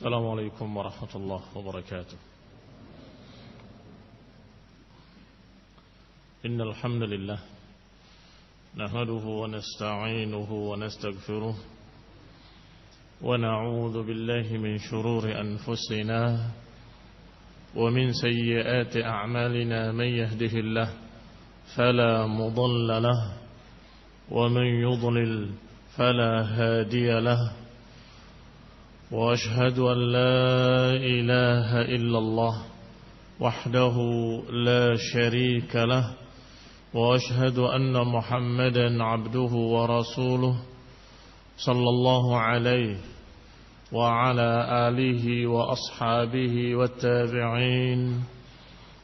السلام عليكم ورحمة الله وبركاته. إن الحمد لله نحمده ونستعينه ونستغفره ونعوذ بالله من شرور أنفسنا ومن سيئات أعمالنا. من يهده الله فلا مضل له ومن يضلل فلا هادي له. وأشهد أن لا إله إلا الله وحده لا شريك له. وأشهد أن محمدا عبده ورسوله صلى الله عليه وعلى آله وأصحابه والتابعين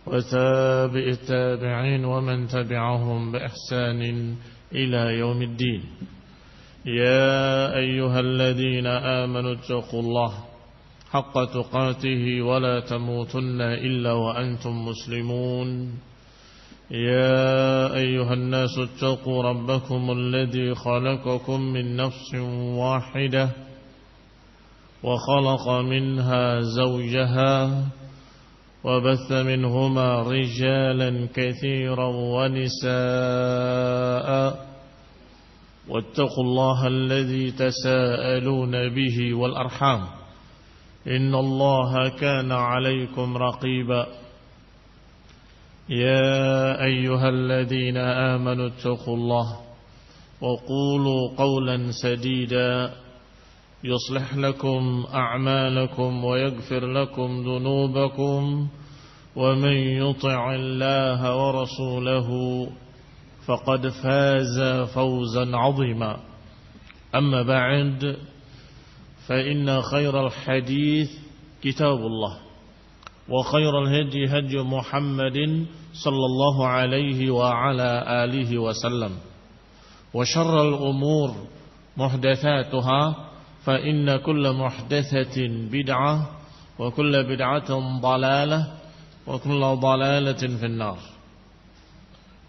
وتابع التابعين ومن تبعهم بإحسان إلى يوم الدين. يا أيها الذين آمنوا اتقوا الله حق تقاته ولا تموتن إلا وأنتم مسلمون. يا أيها الناس اتقوا ربكم الذي خلقكم من نفس واحدة وخلق منها زوجها وبث منهما رجالا كثيرا ونساء. واتقوا الله الذي تساءلون به والأرحام إن الله كان عليكم رقيبا. يا أيها الذين آمنوا اتقوا الله وقولوا قولا سديدا يصلح لكم أعمالكم ويغفر لكم ذنوبكم ومن يطع الله ورسوله فقد فاز فوزا عظيما. أما بعد فإن خير الحديث كتاب الله وخير الهدي هدي محمد صلى الله عليه وعلى آله وسلم وشر الأمور محدثاتها فإن كل محدثة بدعة وكل بدعة ضلالة وكل ضلالة في النار.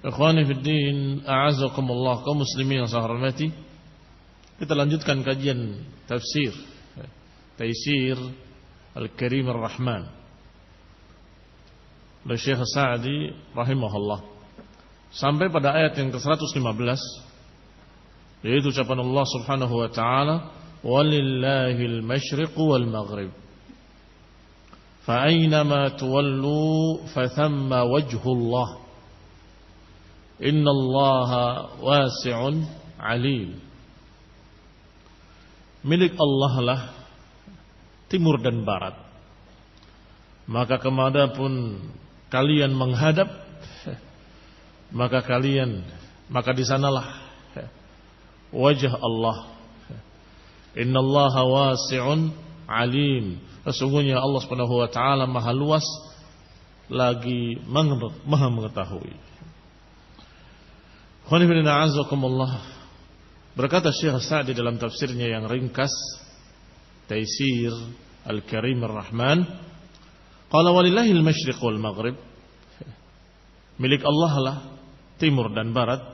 Ikhwani fiddin, a'azakumullah, kaum muslimin yang saya hormati. Kita lanjutkan kajian tafsir Taisir Al-Karim Ar-Rahman oleh Syekh Sa'di rahimahullah sampai pada ayat yang ke-115, yaitu ucapan Allah Subhanahu wa taala, walillahil masyriq wal maghrib fa aynama tuwallu fathamma wajhullah innallaha wasi'un alim. Milik Allah lah timur dan barat, maka kemanapun kalian menghadap, maka di sanalah wajah Allah. Innallaha wasi'un alim. Sesungguhnya Allah Subhanahu wa taala maha luas lagi maha mengetahui. Berkata Syekh Sa'di dalam tafsirnya yang ringkas Taisir Al-Karim Ar-Rahman, qala walillahil masyriq wal maghrib, milik Allah lah timur dan barat,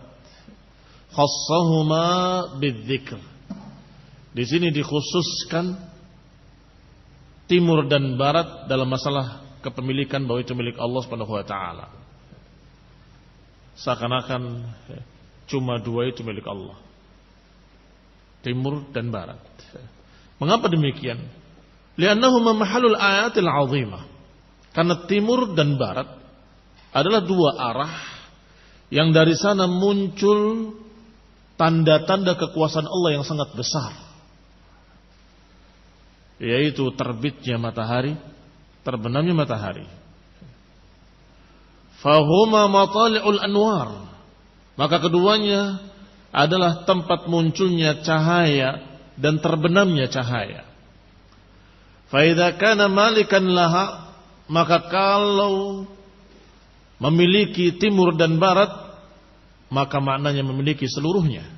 khassahuma bidzikr. Di sini dikhususkan timur dan barat dalam masalah kepemilikan bahwa itu milik Allah Subhanahu wa taala. Seakan-akan cuma dua itu milik Allah, timur dan barat. Mengapa demikian? Li'annahuma mahallul ayatil 'azimah. Karena timur dan barat adalah dua arah yang dari sana muncul tanda-tanda kekuasaan Allah yang sangat besar, yaitu terbitnya matahari, terbenamnya matahari. Fahuma matali'ul anwar, maka keduanya adalah tempat munculnya cahaya dan terbenamnya cahaya. Fa idza kana malikan laha, maka kalau memiliki timur dan barat, maka maknanya memiliki seluruhnya.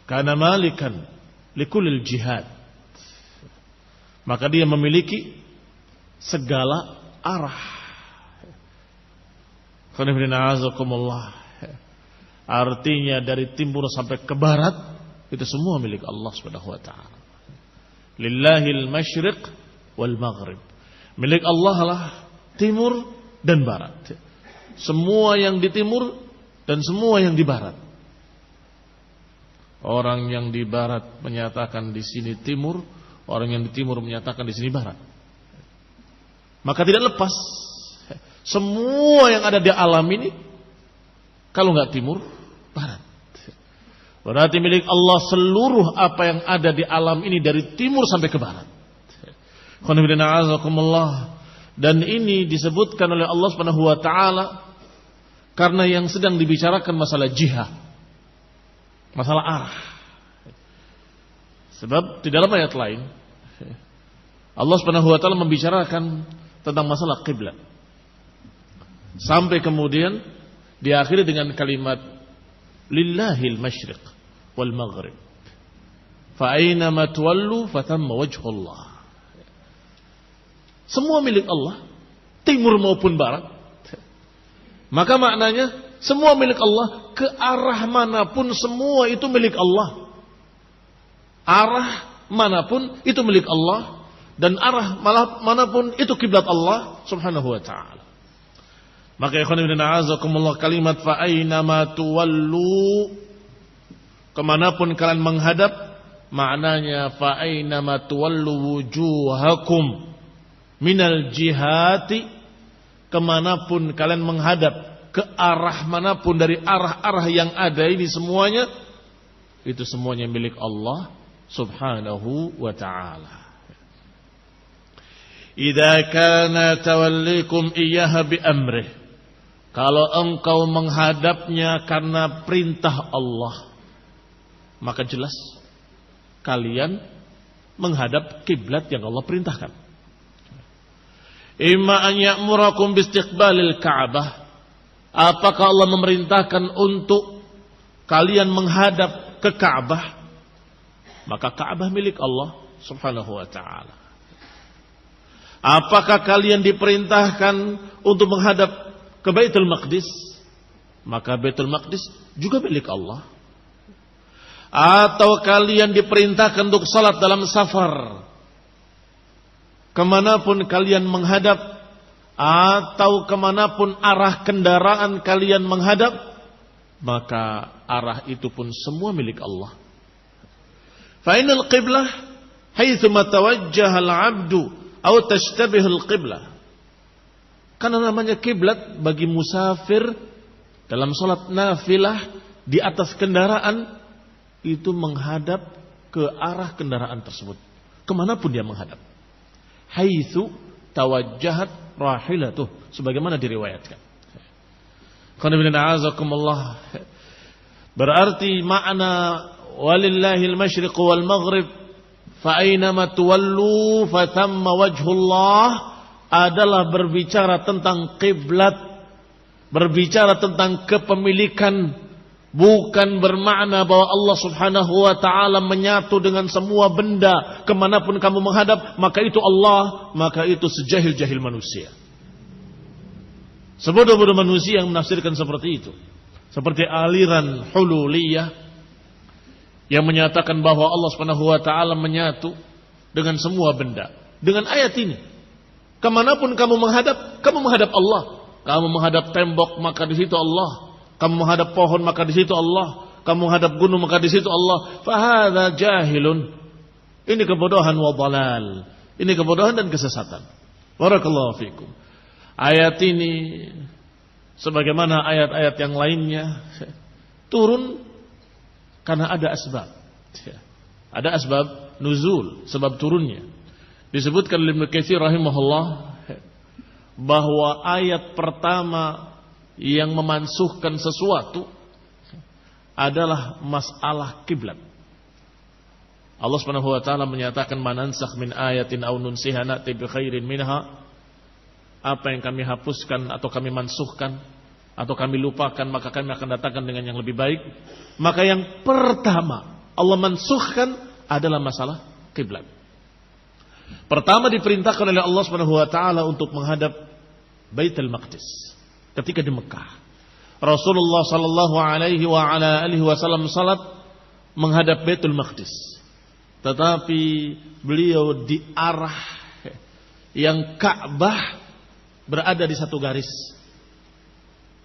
Kana malikan likulil jihad, maka dia memiliki segala arah. Artinya dari timur sampai ke barat itu semua milik Allah Subhanahu wa taala. Lillahil masyriq wal maghrib. Milik Allah lah timur dan barat. Semua yang di timur dan semua yang di barat. Orang yang di barat menyatakan di sini timur, orang yang di timur menyatakan di sini barat. Maka tidak lepas semua yang ada di alam ini, kalau enggak timur, barat. Berarti milik Allah seluruh apa yang ada di alam ini dari timur sampai ke barat. Dan ini disebutkan oleh Allah Subhanahu wa taala karena yang sedang dibicarakan masalah jihad, masalah arah. Sebab di dalam ayat lain Allah Subhanahu wa taala membicarakan tentang masalah kiblat. Sampai kemudian diakhiri dengan kalimat lillahil masyriq wal maghrib. Fa aina ma tuwallu fatamma wajhullah. Semua milik Allah, timur maupun barat. Maka maknanya semua milik Allah, ke arah manapun semua itu milik Allah. Arah manapun itu milik Allah, dan arah manapun itu kiblat Allah Subhanahu wa taala. Maka ikhwan fillah a'azakumullah, kalimat fa aina ma tuwallu, kemanapun kalian menghadap, maknanya fa aina ma tuwallu wujuhakum minal jihati, kemanapun kalian menghadap, ke arah manapun dari arah-arah yang ada ini semuanya, itu semuanya milik Allah Subhanahu wa ta'ala. Idza kana tawallikum iyyaha bi amrih, kalau engkau menghadapnya karena perintah Allah, maka jelas kalian menghadap kiblat yang Allah perintahkan. Imma an ya'murakum biistiqbalil Ka'bah, apakah Allah memerintahkan untuk kalian menghadap ke Ka'bah, maka Ka'bah milik Allah Subhanahu wa ta'ala. Apakah kalian diperintahkan untuk menghadap ke Baitul Maqdis, maka Baitul Maqdis juga milik Allah. Atau kalian diperintahkan untuk salat dalam safar, kemanapun kalian menghadap, atau kemanapun arah kendaraan kalian menghadap, maka arah itu pun semua milik Allah. Fa'inal qiblah haitsu ma tawajjaha al-'abdu aw tashtabihu al-qiblah. Karena namanya kiblat bagi musafir dalam salat nafilah di atas kendaraan, itu menghadap ke arah kendaraan tersebut, kemanapun dia menghadap. Haitsu tawajjahat rahilatuh, sebagaimana diriwayatkan. Berarti makna walillahil masyriq wal maghrib fa aynama tuwallu fatamma wajhullah adalah berbicara tentang kiblat, berbicara tentang kepemilikan. Bukan bermakna bahwa Allah Subhanahu wa ta'ala menyatu dengan semua benda. Kemanapun kamu menghadap, maka itu Allah, maka itu sejahil-jahil manusia. Sebodoh-bodoh manusia yang menafsirkan seperti itu. Seperti aliran hululiyah yang menyatakan bahwa Allah Subhanahu wa ta'ala menyatu dengan semua benda. Dengan ayat ini, kemanapun kamu menghadap Allah. Kamu menghadap tembok, maka di situ Allah. Kamu menghadap pohon, maka di situ Allah. Kamu menghadap gunung, maka di situ Allah. Fahadha jahilun. Ini kebodohan wa dhalal. Ini kebodohan dan kesesatan. Barakallahu fikum. Ayat ini sebagaimana ayat-ayat yang lainnya turun karena ada asbab. Ada asbab nuzul, sebab turunnya. Disebutkan oleh Ibnu Katsir rahimahullah bahwa ayat pertama yang memansuhkan sesuatu adalah masalah kiblat. Allah Subhanahu wa taala menyatakan manansakh min ayatin aw nunsiha na'ti bi khairin minha. Apa yang kami hapuskan atau kami mansuhkan atau kami lupakan, maka kami akan datangkan dengan yang lebih baik. Maka yang pertama Allah mansuhkan adalah masalah kiblat. Pertama diperintahkan oleh Allah Subhanahu wa taala untuk menghadap Baitul Maqdis. Ketika di Mekah, Rasulullah sallallahu alaihi wa ala alihi wasallam salat menghadap Baitul Maqdis. tetapi beliau di arah yang Ka'bah berada di satu garis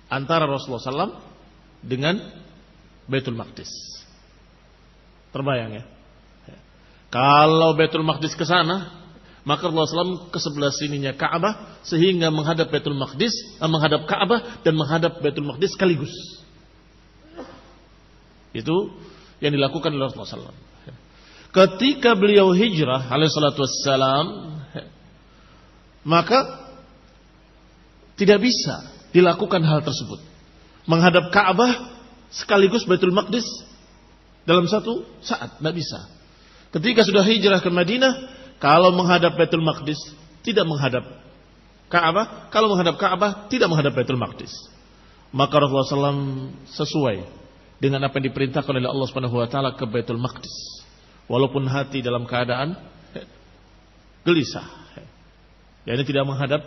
antara Rasulullah SAW dengan Baitul Maqdis. Terbayang ya? Kalau Baitul Maqdis ke sana, maka Rasulullah SAW ke sebelah sininya Ka'bah, sehingga menghadap Baitul Maqdis, menghadap Ka'bah dan menghadap Baitul Maqdis sekaligus. Itu yang dilakukan oleh Rasulullah SAW. Ketika beliau hijrah alaihissalatu wassalam, maka tidak bisa dilakukan hal tersebut. Menghadap Ka'bah sekaligus Baitul Maqdis dalam satu saat, tidak bisa. Ketika sudah hijrah ke Madinah, kalau menghadap Baitul Maqdis tidak menghadap Ka'bah, kalau menghadap Ka'bah tidak menghadap Baitul Maqdis. Maka Rasulullah SAW sesuai dengan apa yang diperintahkan oleh Allah Subhanahu wa taala ke Baitul Maqdis. Walaupun hati dalam keadaan gelisah. Yani tidak menghadap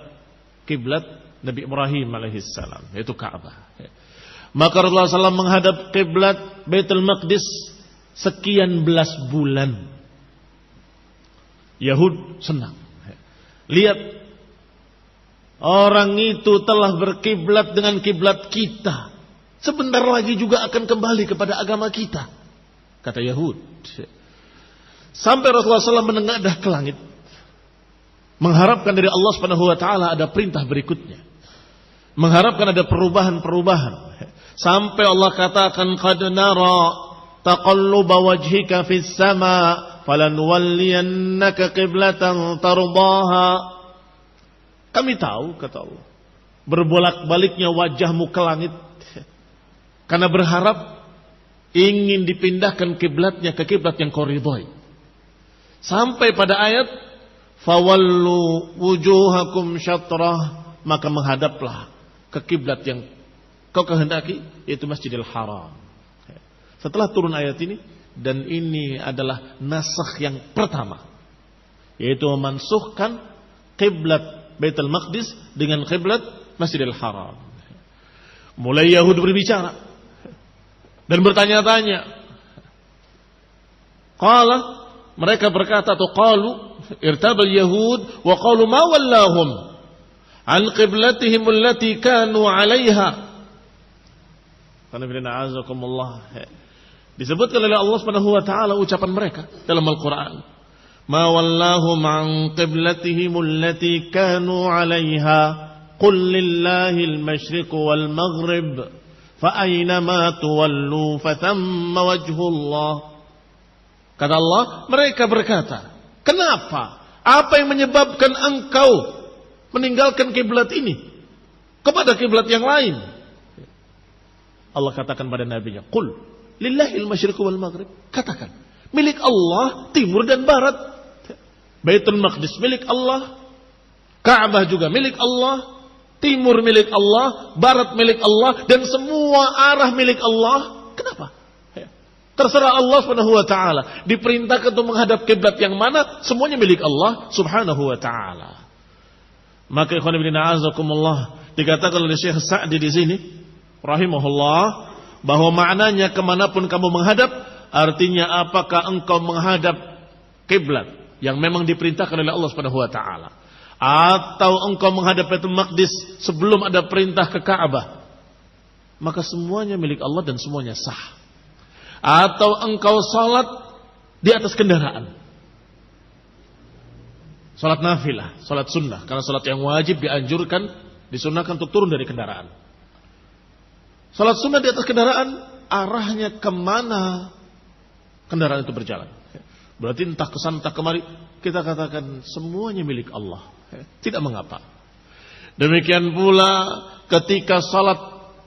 kiblat Nabi Ibrahim alaihissalam, yaitu Ka'bah. Maka Rasulullah SAW menghadap kiblat Baitul Maqdis sekian belas bulan. Yahud senang. Lihat, orang itu telah berkiblat dengan kiblat kita. Sebentar lagi juga akan kembali kepada agama kita, kata Yahud. Sampai Rasulullah SAW menengadah ke langit, mengharapkan dari Allah Subhanahu wa taala ada perintah berikutnya, mengharapkan ada perubahan-perubahan. Sampai Allah katakan, qad nara taqalluba wajhika fis sama falanwalliyannaka qiblatan tardaha. Kami tahu, kata Allah, berbolak-baliknya wajahmu ke langit karena berharap ingin dipindahkan kiblatnya ke kiblat yang kau ridhoi. Sampai pada ayat fawallu wujuhakum syatrah, maka menghadaplah ke kiblat yang kau kehendaki, yaitu Masjidil Haram. Setelah turun ayat ini, dan ini adalah nasakh yang pertama, yaitu memansuhkan kiblat Baitul Maqdis dengan kiblat Masjidil Haram. Mulai Yahudi berbicara dan bertanya-tanya. Qala, mereka berkata, atau qalu, irtabal Yahud wa qalu ma wallahum an qiblatihim allati kanu 'alaiha. Disebutkan oleh Allah Subhanahu wa taala ucapan mereka dalam Al-Qur'an. Ma wallahum an qiblatihim allati kanu 'alaiha qul lillahil masyriq wal maghrib fa aynama tuwallu fathamma wajhullah. Kata Allah, mereka berkata, kenapa? Apa yang menyebabkan engkau meninggalkan kiblat ini kepada kiblat yang lain? Allah katakan pada nabinya, qul lillahil masyriq wal maghrib. Katakan, milik Allah timur dan barat. Baitul Maqdis milik Allah, Ka'bah juga milik Allah, timur milik Allah, barat milik Allah, dan semua arah milik Allah. Kenapa? Terserah Allah Subhanahu wa taala. Diperintahkan untuk menghadap kiblat yang mana, semuanya milik Allah Subhanahu wa taala. Maka ikhwan fillah azakumullah, dikatakan oleh Syekh Sa'di di sini rahimahullah, bahwa maknanya kemanapun kamu menghadap, artinya apakah engkau menghadap kiblat yang memang diperintahkan oleh Allah Subhanahu wa taala, atau engkau menghadap Baitul Maqdis sebelum ada perintah ke Ka'bah, maka semuanya milik Allah dan semuanya sah. Atau engkau salat di atas kendaraan, salat nafilah, salat sunnah, karena salat yang wajib dianjurkan, disunnahkan untuk turun dari kendaraan. Salat sunnah di atas kendaraan, arahnya kemana kendaraan itu berjalan, berarti entah ke sana entah kemari, kita katakan semuanya milik Allah, tidak mengapa. Demikian pula ketika salat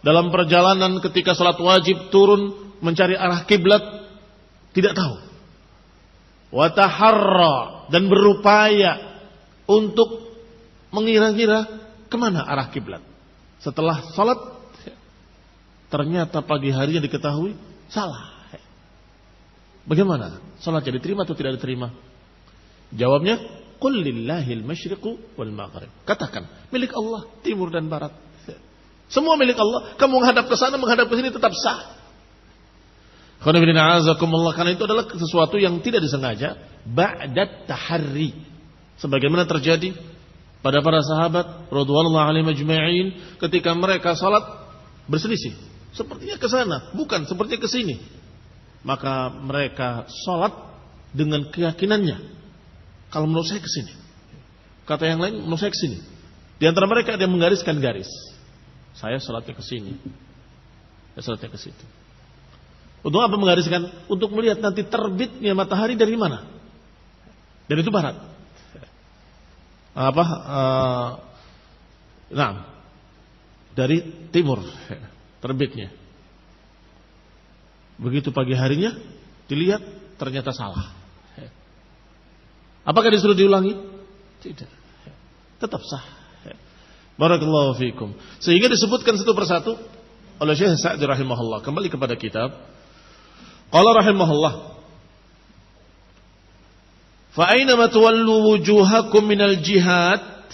dalam perjalanan, ketika salat wajib turun mencari arah kiblat, tidak tahu. Wa taharra, dan berupaya untuk mengira-ngira kemana arah kiblat. Setelah salat, ternyata pagi harinya diketahui salah. Bagaimana? Salatnya diterima atau tidak diterima? Jawabnya, qul lillahil masyriqu wal maghrib. Katakan, milik Allah timur dan barat. Semua milik Allah. Kamu menghadap ke sana, menghadap ke sini tetap sah. Karena itu adalah sesuatu yang tidak disengaja, ba'dat taharri. Sebagaimana terjadi pada para sahabat radhiyallahu alaihim ajma'in ketika mereka salat berselisih. Sepertinya ke sana, bukan sepertinya ke sini. Maka mereka salat dengan keyakinannya, kalau menurut saya ke sini. Kata yang lain, menurut saya ke sini. Di antara mereka ada yang menggariskan garis. Saya salatnya ke sini. Saya salatnya ke situ. Untuk apa menggariskan? Untuk melihat nanti terbitnya matahari dari mana? Dan itu barat. Dari timur terbitnya. Begitu pagi harinya dilihat ternyata salah. Apakah disuruh diulangi? Tidak. Tetap sah. Barakallahu fiikum. Sehingga disebutkan satu persatu oleh Syekh Sa'di rahimahullah. Kembali kepada kitab. Qala rahimahullah. Fa aynama tuwallu wujuhakum minal jihad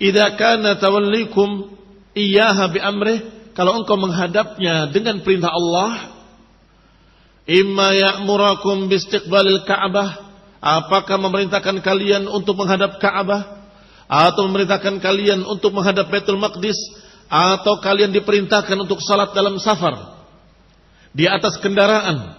idza kana tawallikum iyyaha bi amrih, kalau engkau menghadapnya dengan perintah Allah, imma ya'murakum bi istiqbalil Ka'bah, apakah memerintahkan kalian untuk menghadap Ka'bah, atau memerintahkan kalian untuk menghadap Baitul Maqdis, atau kalian diperintahkan untuk salat dalam safar di atas kendaraan,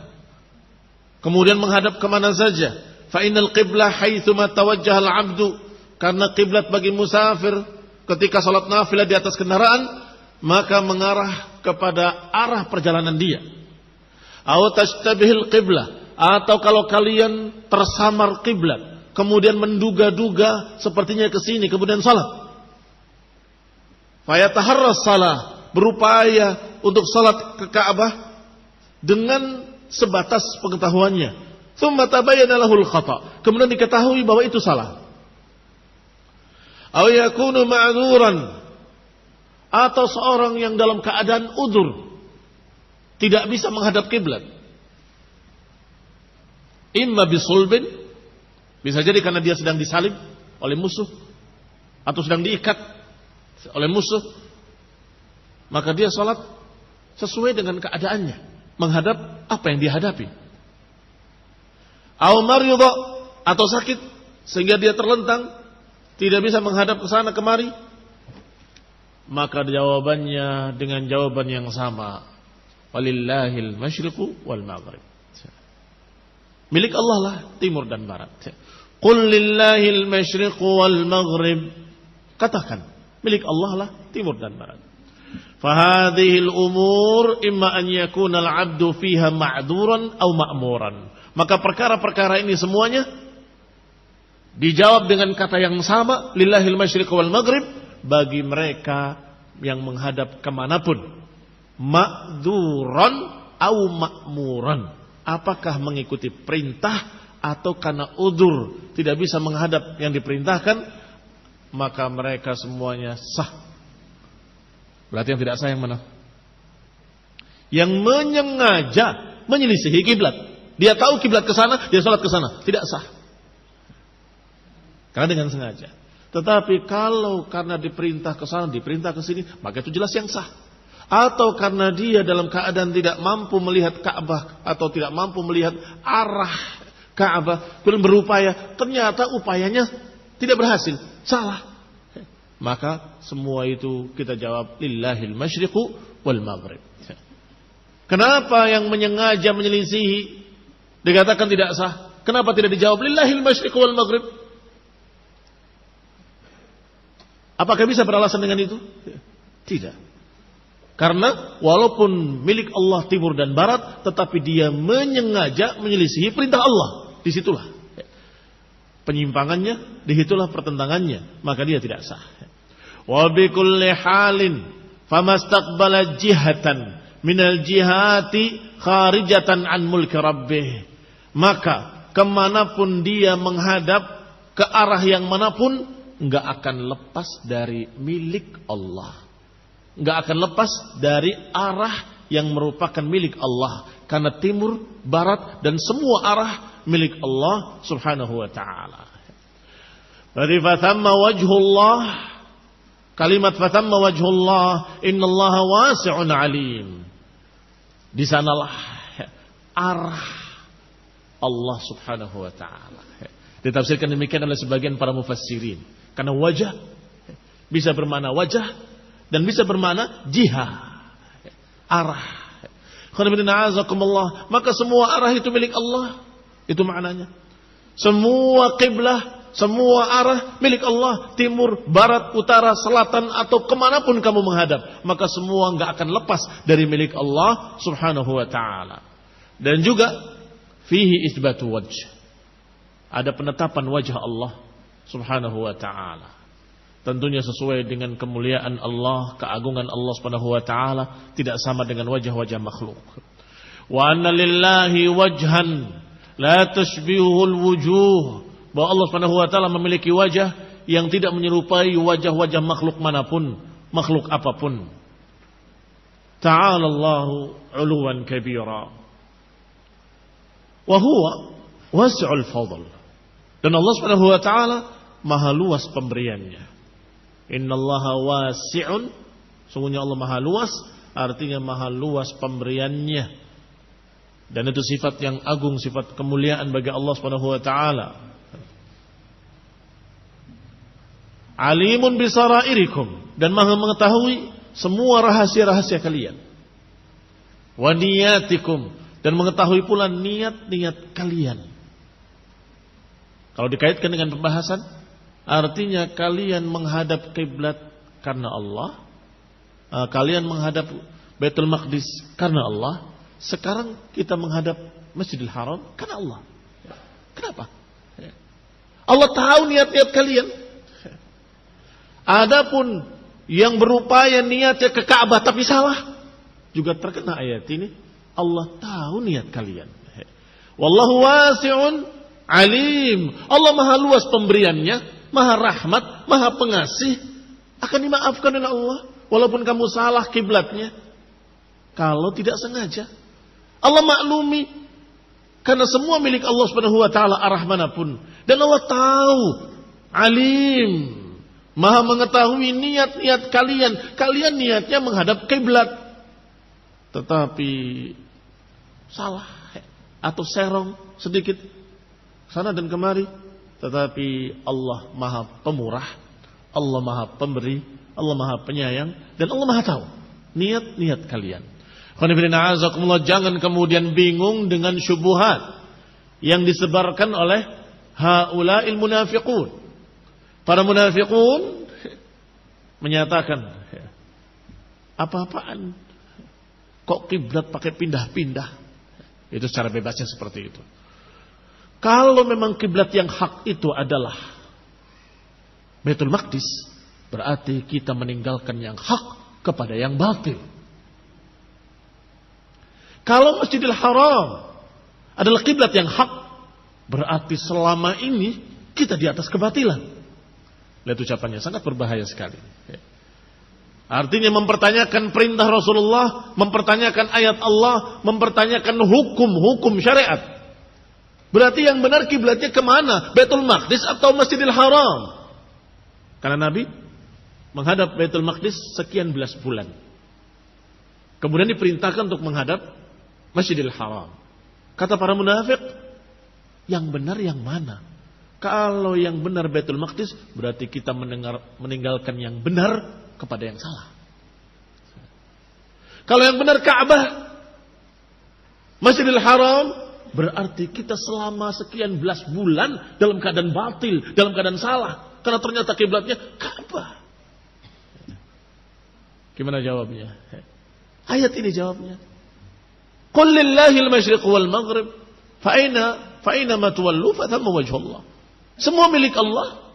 kemudian menghadap kemana saja. Fa innal qiblah haitsuma tawajjaha al-'abdu, karena kiblat bagi musafir ketika salat nafilah di atas kendaraan maka mengarah kepada arah perjalanan dia. Aw tashtabihil qiblah, atau kalau kalian tersamar kiblat kemudian menduga-duga sepertinya ke sini kemudian salat. Fayataharras salah, berupaya untuk salat ke Ka'bah dengan sebatas pengetahuannya. Tsumma tabayyana lahul khata', kemudian diketahui bahwa itu salah. Aw yakunu ma'dzuran, atau seorang yang dalam keadaan udzur tidak bisa menghadap kiblat. Imma bisulbin, bisa jadi karena dia sedang disalib oleh musuh atau sedang diikat oleh musuh, maka dia salat sesuai dengan keadaannya, menghadap apa yang dihadapi. Aw maridha, atau sakit sehingga dia terlentang tidak bisa menghadap ke sana kemari, maka jawabannya dengan jawaban yang sama, walillahil masyriqu wal maghrib, milik Allah lah timur dan barat. Qul lillahil masyriqu wal maghrib, katakan milik Allah lah timur dan barat. Fahadhil umur imma an yakuna al-'abdu fiha ma'duran aw ma'muran, maka perkara-perkara ini semuanya dijawab dengan kata yang sama, lillahil masyriq wal maghrib, bagi mereka yang menghadap kemanapun. Ma'duran au ma'muran, apakah mengikuti perintah atau karena udzur tidak bisa menghadap yang diperintahkan, maka mereka semuanya sah. Berarti yang tidak sah yang mana? Yang menyengaja menyelisihi kiblat. Dia tahu kiblat ke sana, dia salat ke sana, tidak sah. Karena dengan sengaja. Tetapi kalau karena diperintah ke sana, diperintah ke sini, maka itu jelas yang sah. Atau karena dia dalam keadaan tidak mampu melihat Ka'bah atau tidak mampu melihat arah Ka'bah, kemudian berupaya, ternyata upayanya tidak berhasil, salah. Maka semua itu kita jawab lillahil masyriqu wal maghrib. Kenapa yang menyengaja menyelisihi dikatakan tidak sah? Kenapa tidak dijawab lillahil masyriqu wal maghrib? Apakah bisa beralasan dengan itu? Tidak. Karena walaupun milik Allah timur dan barat, tetapi dia menyengaja menyelisihi perintah Allah. Disitulah penyimpangannya, disitulah pertentangannya, maka dia tidak sah. Wa bi kulli halin famastaqbala jihatan minal jihati kharijatan an mulki rabbih, maka kemanapun dia menghadap, ke arah yang manapun, enggak akan lepas dari milik Allah, enggak akan lepas dari arah yang merupakan milik Allah, karena timur, barat dan semua arah milik Allah subhanahu wa ta'ala. Berarti fathamma wajhullah, kalimat fathamma wajhullah, innallaha wasi'un alim, di sanalah arah Allah subhanahu wa ta'ala. Ditafsirkan demikian oleh sebagian para mufassirin. Karena wajah bisa bermakna wajah dan bisa bermakna jihah, arah. Maka semua arah itu milik Allah. Itu maknanya. Semua qiblah, semua arah milik Allah. Timur, barat, utara, selatan atau kemanapun kamu menghadap, maka semua enggak akan lepas dari milik Allah subhanahu wa ta'ala. Dan juga fihi isbatu wajh, ada penetapan wajah Allah subhanahu wa ta'ala. Tentunya sesuai dengan kemuliaan Allah, keagungan Allah subhanahu wa ta'ala, tidak sama dengan wajah-wajah makhluk. Wa anna lillahi wajhan la tashbihuhul wujuh, bahwa Allah subhanahu wa ta'ala memiliki wajah yang tidak menyerupai wajah-wajah makhluk manapun, makhluk apapun. Ta'ala Allahu 'uluwan kabira. Wa huwa wasi'ul fadl. Dan Allah Subhanahu wa taala maha luas pemberiannya. Innallaha wasi'un, sungguhnya Allah maha luas, artinya maha luas pemberiannya. Dan itu sifat yang agung, sifat kemuliaan bagi Allah Subhanahu wa taala. Alimun bisarairikum, dan maha mengetahui semua rahasia-rahasia kalian. Wa niyatikum, dan mengetahui pula niat-niat kalian. Kalau dikaitkan dengan pembahasan, artinya kalian menghadap kiblat karena Allah, kalian menghadap Baitul Maqdis karena Allah. Sekarang kita menghadap Masjidil Haram karena Allah. Kenapa? Allah tahu niat-niat kalian. Adapun yang berupaya niatnya ke Ka'bah tapi salah, juga terkena ayat ini. Allah tahu niat kalian. Wallahu wasi'un alim. Allah maha luas pemberiannya, maha rahmat, maha pengasih. Akan dimaafkan oleh Allah walaupun kamu salah kiblatnya. Kalau tidak sengaja, Allah maklumi, karena semua milik Allah Subhanahu wa taala arah manapun. Dan Allah tahu, alim, maha mengetahui niat-niat kalian. Kalian niatnya menghadap kiblat, tetapi salah atau serong sedikit sana dan kemari. Tetapi Allah maha pemurah, Allah maha pemberi, Allah maha penyayang, dan Allah maha tahu niat-niat kalian. Jangan kemudian bingung dengan syubhat yang disebarkan oleh haula'il munafiqun. Para munafiqun menyatakan, apa-apaan kok kiblat pakai pindah-pindah? Itu secara bebasnya seperti itu. Kalau memang kiblat yang hak itu adalah Baitul Maqdis, berarti kita meninggalkan yang hak kepada yang batil. Kalau Masjidil Haram adalah kiblat yang hak, berarti selama ini kita di atas kebatilan. Lihat ucapannya, sangat berbahaya sekali. Artinya mempertanyakan perintah Rasulullah, mempertanyakan ayat Allah, mempertanyakan hukum-hukum syariat. Berarti yang benar kiblatnya kemana? Baitul Maqdis atau Masjidil Haram? Karena Nabi menghadap Baitul Maqdis sekian belas bulan. Kemudian diperintahkan untuk menghadap Masjidil Haram. Kata para munafik, yang benar yang mana? Kalau yang benar Baitul Maqdis, berarti kita meninggalkan yang benar kepada yang salah. Kalau yang benar Ka'bah, Masjidil Haram, berarti kita selama sekian belas bulan dalam keadaan batil, dalam keadaan salah, karena ternyata kiblatnya Ka'bah. Gimana jawabnya? Ayat ini jawabnya. Qul lillahil masyriq wal maghrib, fa aina ma tuwallu fa thamma wajhullah. Semua milik Allah.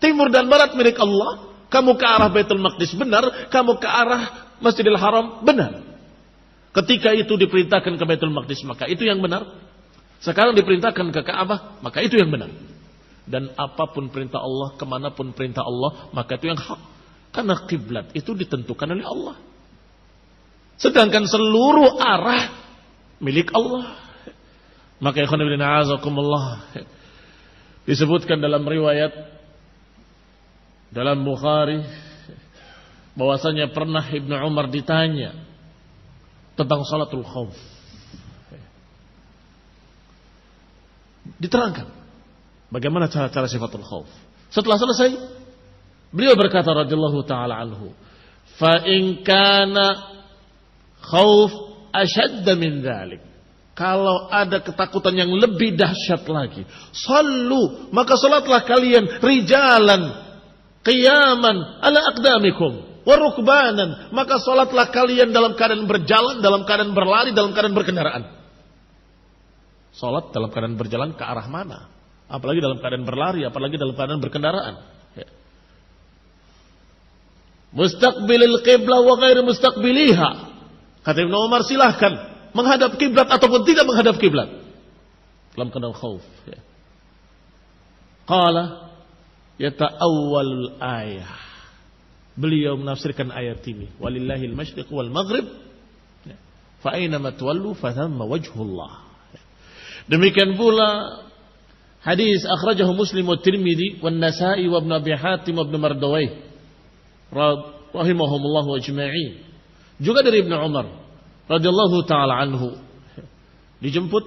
Timur dan barat milik Allah. Kamu ke arah Baitul Maqdis benar, kamu ke arah Masjidil Haram benar. Ketika itu diperintahkan ke Baitul Maqdis, maka itu yang benar. Sekarang diperintahkan ke Ka'bah, maka itu yang benar. Dan apapun perintah Allah, kemanapun perintah Allah, maka itu yang hak. Karena kiblat itu ditentukan oleh Allah. Sedangkan seluruh arah milik Allah. Maka ikhwan fillah azakumullah, disebutkan dalam riwayat dalam Bukhari bahwasanya pernah Ibnu Umar ditanya tentang salatul khauf. Diterangkan bagaimana cara-cara sifatul khauf. Setelah selesai, beliau berkata radhiyallahu taala anhu, "Fa in kana khauf ashadda min dzalik." Kalau ada ketakutan yang lebih dahsyat lagi, sallu, maka salatlah kalian rijalan qiyaman ala aqdamikum wa rukbanan, maka salatlah kalian dalam keadaan berjalan, dalam keadaan berlari, dalam keadaan berkendaraan. Salat dalam keadaan berjalan ke arah mana? Apalagi dalam keadaan berlari, apalagi dalam keadaan berkendaraan. Ya. Mustaqbilil qiblah wa ghairi mustaqbiliha. Kata Ibnu Umar, silahkan menghadap kiblat ataupun tidak menghadap kiblat dalam keadaan khauf. Ya. Qala yata'awwalul ayah. Beliau menafsirkan ayat ini, walillahil masyriq wal maghrib, ya. Fa aina ma tuwallu fa thamma wajhullah. Ya. Demikian pula hadis akhrajahu Muslim wa Tirmidzi wan Nasa'i wa Ibnu Abi Hatim wa Ibnu Mardawayh rahimahumullah ajma'in. Juga dari Ibnu Umar radhiyallahu taala anhu, dijemput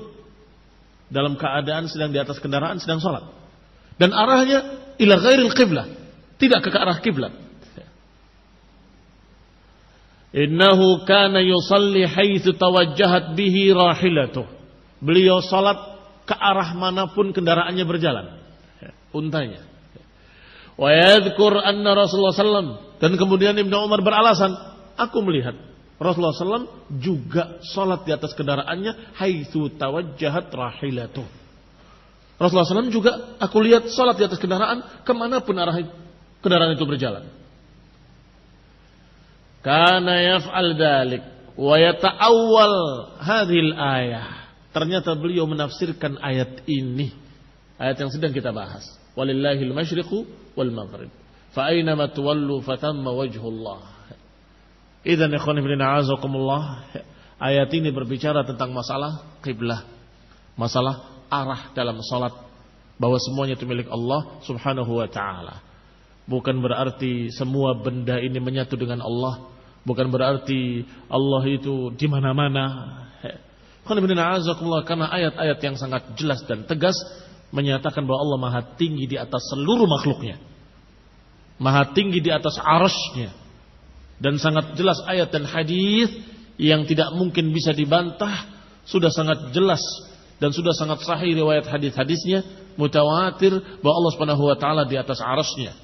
dalam keadaan sedang di atas kendaraan, sedang salat, dan arahnya ila ghairil qiblah, tidak ke arah kiblat. Innahu kana yusalli haitsu tawajjahat bihi rahilatuh. Beliau salat ke arah manapun kendaraannya berjalan, untanya. Wa yadhkur anna Rasulullah sallallahu, dan kemudian Ibnu Umar beralasan, aku melihat Rasulullah SAW juga salat di atas kendaraannya haitsu tawajjahat rahilatuh. Rasulullah SAW juga aku lihat salat di atas kendaraan kemanapun arah kendaraan itu berjalan. Kana yaf'al dzalik wa yata'awwal hadhil ayah. Ternyata beliau menafsirkan ayat ini, ayat yang sedang kita bahas. Walillahil masyriqu wal maghrib. Fa aina ma tuwallu fa thamma wajhullah. Idzan ikhwan fillah a'azakumullah, ayat ini berbicara tentang masalah kiblah, masalah arah dalam salat, bahwa semuanya itu milik Allah Subhanahu wa taala. Bukan berarti semua benda ini menyatu dengan Allah, bukan berarti Allah itu di mana-mana. Ikhwan fillah a'azakumullah, karena ayat-ayat yang sangat jelas dan tegas menyatakan bahwa Allah Maha tinggi di atas seluruh makhluknya, Maha tinggi di atas arasy-Nya. Dan sangat jelas ayat dan hadis yang tidak mungkin bisa dibantah, sudah sangat jelas dan sudah sangat sahih riwayat hadis-hadisnya, mutawatir bahwa Allah Subhanahu wa taala di atas arasy-Nya.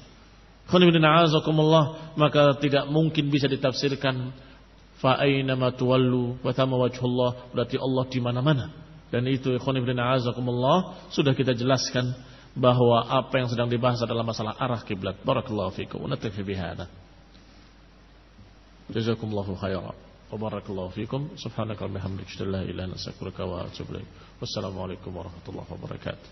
Maka tidak mungkin bisa ditafsirkan fa aina ma tuwallu wa thamma wajhullah, berarti Allah di mana-mana. Dan itu ikhwan fillah a'azakumullah sudah kita jelaskan bahwa apa yang sedang dibahas adalah masalah arah kiblat. Barakallahu fikum wa naktafi bihadza. Jazakumullahu khairan wa barakallahu fikum. Subhanaka wa bihamdika, la ilaha illa anta, astaghfiruka wa atubu ilaik. Wassalamualaikum warahmatullahi wabarakatuh.